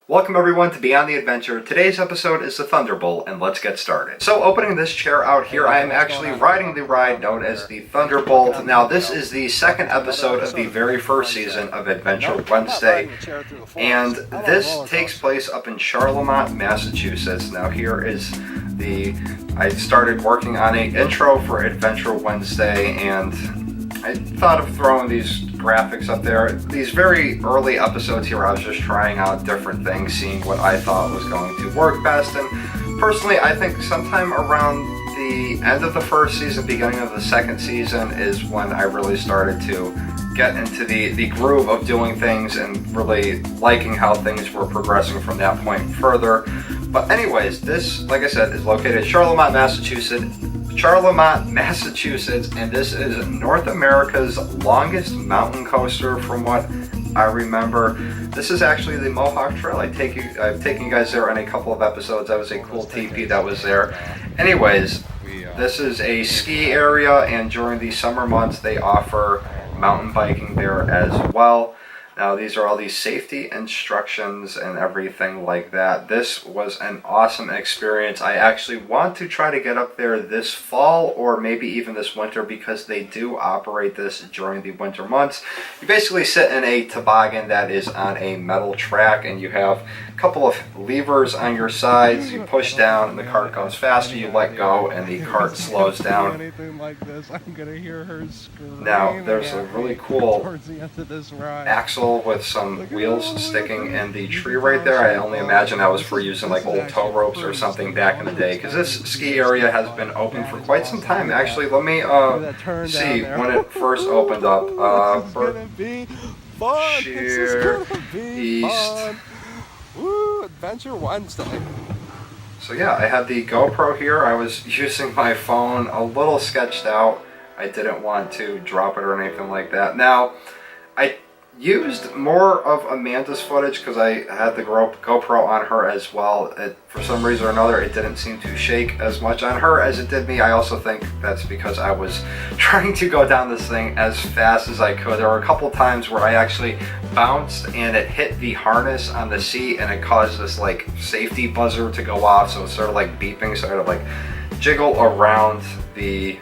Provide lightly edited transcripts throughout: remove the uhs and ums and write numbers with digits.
Welcome everyone to Beyond the Adventure. Today's episode is the Thunderbolt, and let's get started. So opening this chair out here, I am actually riding the ride known as the Thunderbolt. Now this is the second episode of the very first season of Adventure Wednesday, and this takes place up in Charlemont, Massachusetts. Now here is I started working on an intro for Adventure Wednesday, and I thought of throwing these graphics up there. These very early episodes here, I was just trying out different things, seeing what I thought was going to work best. And personally, I think sometime around the end of the first season, beginning of the second season is when I really started to get into the groove of doing things and really liking how things were progressing from that point further. But anyways, this, like I said, is located in Charlemont, Massachusetts, and this is North America's longest mountain coaster from what I remember. This is actually the Mohawk Trail. I've taken you guys there on a couple of episodes. That was a cool teepee that was there. Anyways, this is a ski area, and during the summer months they offer mountain biking there as well. Now these are all these safety instructions and everything like that. This was an awesome experience. I actually want to try to get up there this fall or maybe even this winter, because they do operate this during the winter months. You basically sit in a toboggan that is on a metal track, and you have a couple of levers on your sides. You push down and the cart goes faster. You let go and the cart slows down. Now there's a really cool axle with some wheels sticking in the tree right there. I only imagine that was for using like old tow ropes or something back in the day, because this ski area has been open for quite some time. Actually, let me see when it first opened up. Berkshire East. Woo, Adventure Wednesday. So yeah, I had the GoPro here. I was using my phone a little sketched out. I didn't want to drop it or anything like that. Now, I used more of Amanda's footage because I had the GoPro on her as well. For some reason or another, it didn't seem to shake as much on her as it did me. I also think that's because I was trying to go down this thing as fast as I could. There were a couple times where I actually bounced and it hit the harness on the seat, and it caused this like safety buzzer to go off, so it started like beeping, started like jiggle around the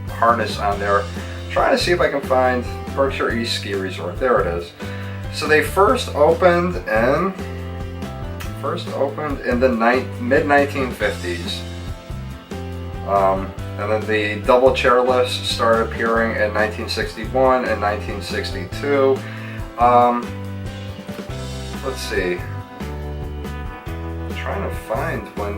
harness on there. Trying to see if I can find Berkshire East Ski Resort. There it is. So they first opened in the mid-1950s. And then the double chairlifts started appearing in 1961 and 1962. Let's see. I'm trying to find when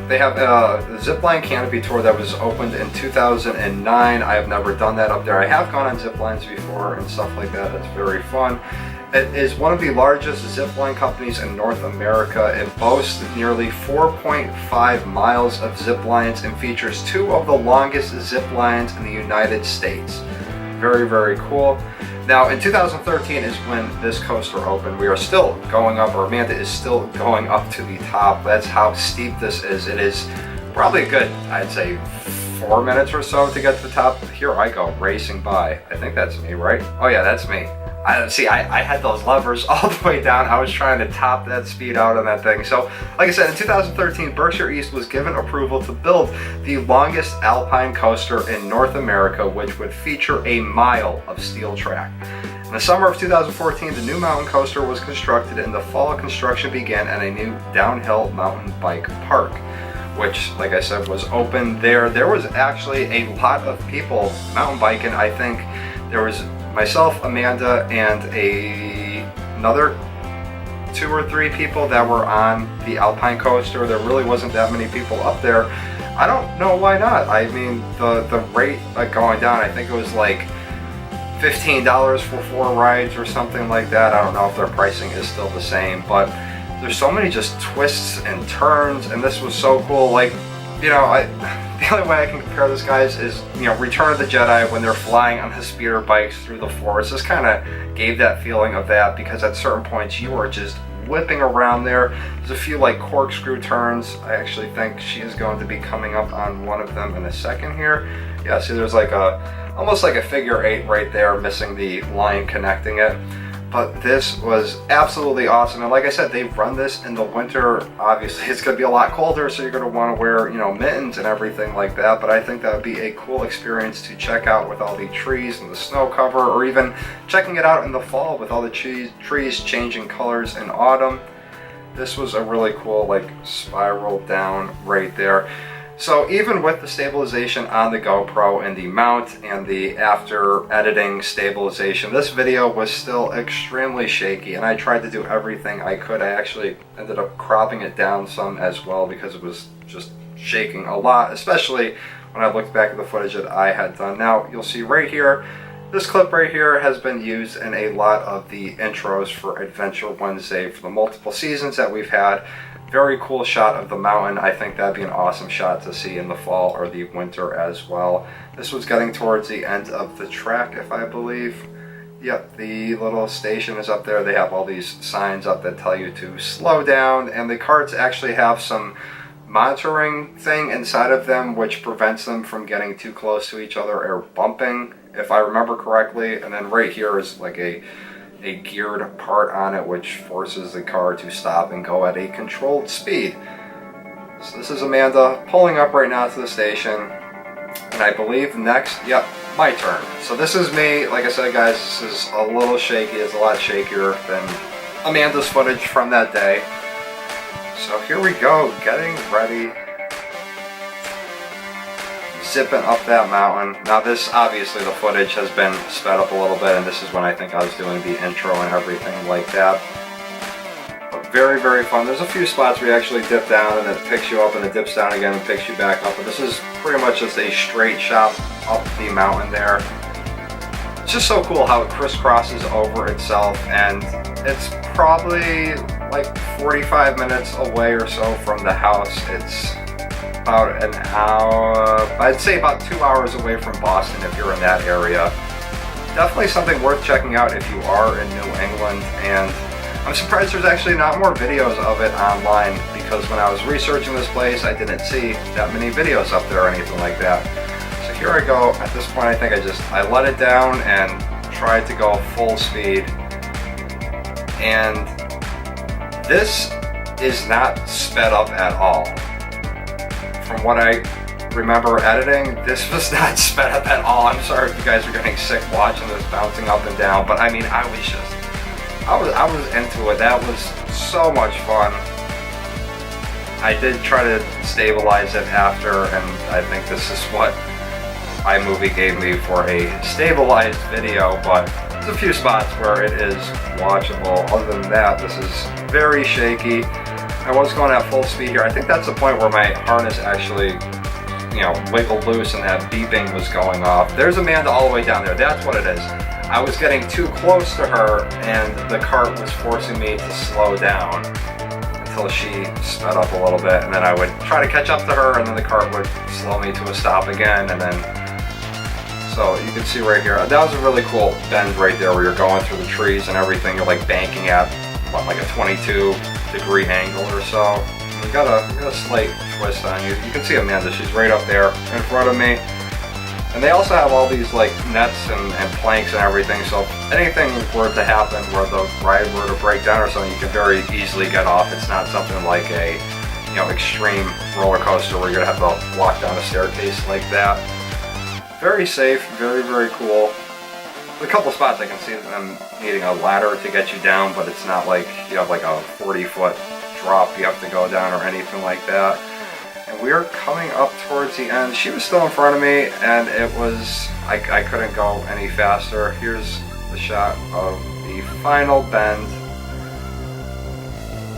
they have a zipline canopy tour that was opened in 2009. I have never done that up there. I have gone on zip lines before and stuff like that. It's very fun. It is one of the largest zipline companies in North America. It boasts nearly 4.5 miles of zip lines and features two of the longest zip lines in the United States. Very, very cool. Now in 2013 is when this coaster opened. We are still going up, or Amanda is still going up to the top. That's how steep this is. It is probably a good, I'd say, 4 minutes or so to get to the top. Here I go, racing by. I think that's me, right? Oh yeah, that's me. I had those levers all the way down. I was trying to top that speed out on that thing. So, like I said, in 2013, Berkshire East was given approval to build the longest alpine coaster in North America, which would feature a mile of steel track. In the summer of 2014, the new mountain coaster was constructed, and the fall construction began at a new downhill mountain bike park, which, like I said, was open there. There was actually a lot of people mountain biking. I think there was myself, Amanda, and another 2 or 3 people that were on the Alpine coaster. There really wasn't that many people up there. I don't know why not. I mean, the rate going down, I think it was like $15 for 4 rides or something like that. I don't know if their pricing is still the same, but there's so many just twists and turns, and this was so cool. Like, you know, the only way I can compare this, guys, is, you know, Return of the Jedi when they're flying on the speeder bikes through the forest. This kind of gave that feeling of that, because at certain points you are just whipping around there. There's a few like corkscrew turns. I actually think she is going to be coming up on one of them in a second here. Yeah, see, there's like almost like a figure 8 right there, missing the line connecting it. But this was absolutely awesome. And like I said, they run this in the winter. Obviously, it's going to be a lot colder, so you're going to want to wear, mittens and everything like that. But I think that would be a cool experience to check out with all the trees and the snow cover, or even checking it out in the fall with all the trees changing colors in autumn. This was a really cool, spiral down right there. So even with the stabilization on the GoPro and the mount and the after editing stabilization, this video was still extremely shaky, and I tried to do everything I could. I actually ended up cropping it down some as well because it was just shaking a lot, especially when I looked back at the footage that I had done. Now you'll see right here, this clip right here has been used in a lot of the intros for Adventure Wednesday for the multiple seasons that we've had. Very cool shot of the mountain. I think that'd be an awesome shot to see in the fall or the winter as well. This was getting towards the end of the track, if I believe. Yep, the little station is up there. They have all these signs up that tell you to slow down, and the carts actually have some monitoring thing inside of them which prevents them from getting too close to each other or bumping, if I remember correctly. And then right here is like a geared part on it which forces the car to stop and go at a controlled speed. So this is Amanda pulling up right now to the station, and I believe next, yep, my turn. So this is me. Like I said, guys, this is a little shaky. It's a lot shakier than Amanda's footage from that day. So here we go, getting ready, zipping up that mountain. Now this, obviously the footage has been sped up a little bit, and this is when I think I was doing the intro and everything like that. But very, very fun. There's a few spots where you actually dip down and it picks you up and it dips down again and picks you back up. But this is pretty much just a straight shot up the mountain there. It's just so cool how it crisscrosses over itself, and it's probably like 45 minutes away or so from the house. It's about an hour, I'd say about 2 hours away from Boston if you're in that area. Definitely something worth checking out if you are in New England, and I'm surprised there's actually not more videos of it online, because when I was researching this place I didn't see that many videos up there or anything like that. So here I go. At this point I think I let it down and tried to go full speed, and this is not sped up at all. From what I remember editing, this was not sped up at all. I'm sorry if you guys are getting sick watching this bouncing up and down, but I mean, I was into it. That was so much fun. I did try to stabilize it after, and I think this is what iMovie gave me for a stabilized video, but there's a few spots where it is watchable. Other than that, this is very shaky. I was going at full speed here. I think that's the point where my harness actually, wiggled loose and that beeping was going off. There's Amanda all the way down there. That's what it is. I was getting too close to her, and the cart was forcing me to slow down until she sped up a little bit, and then I would try to catch up to her, and then the cart would slow me to a stop again, and then, so you can see right here, that was a really cool bend right there where you're going through the trees and everything. You're like banking at, what, like a 22-degree angle or so. You got a slight twist on you. You can see Amanda, she's right up there in front of me. And they also have all these like nets and planks and everything, so if anything were to happen where the ride were to break down or something, you can very easily get off. It's not something like a extreme roller coaster where you're gonna have to walk down a staircase like that. Very safe, very, very cool. A couple spots I can see them needing a ladder to get you down, but it's not like you have like a 40-foot drop you have to go down or anything like that. And we are coming up towards the end. She was still in front of me, and it was, I couldn't go any faster. Here's the shot of the final bend.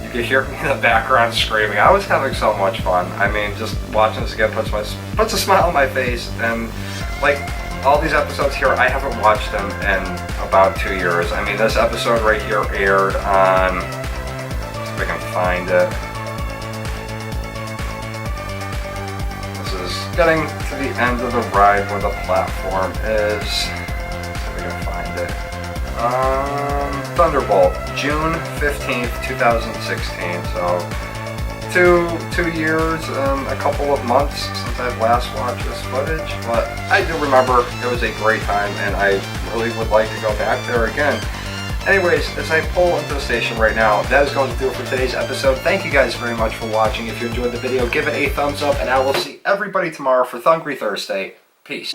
You can hear me in the background screaming. I was having so much fun. I mean, just watching this again puts a smile on my face. And like all these episodes here, I haven't watched them in about 2 years. I mean, this episode right here aired on, let's see if I can find it. Getting to the end of the ride where the platform is. Let's see if we can find it. Thunderbolt, June 15th, 2016. So 2 years and a couple of months since I've last watched this footage, but I do remember it was a great time, and I really would like to go back there again. Anyways, as I pull into the station right now, that is going to do it for today's episode. Thank you guys very much for watching. If you enjoyed the video, give it a thumbs up, and I will see everybody tomorrow for Thungry Thursday. Peace.